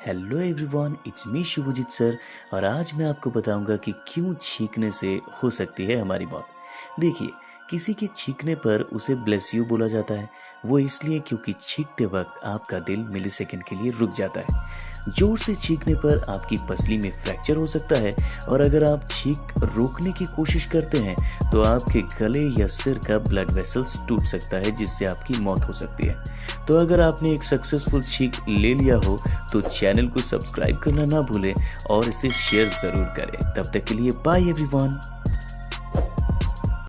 Hello everyone, it's me Shubhajit sir. और आज मैं आपको बताऊंगा कि क्यों छींकने से हो सकती है हमारी मौत। देखिए, किसी के छींकने पर उसे ब्लेस यू बोला जाता है। वो इसलिए क्योंकि छींकते वक्त आपका दिल मिलीसेकंड के लिए रुक जाता है। जोर से छींकने पर आपकी पसली में फ्रैक्चर हो सकता है और अगर आप छींक रोकने की कोशिश करते हैं तो आपके गले या सिर का ब्लड वेसल्स टूट सकता है, जिससे आपकी मौत हो सकती है। तो अगर आपने एक सक्सेसफुल छींक ले लिया हो तो चैनल को सब्सक्राइब करना ना भूलें और इसे शेयर ज़रूर करें। तब तक के लिए बाय एवरीवन।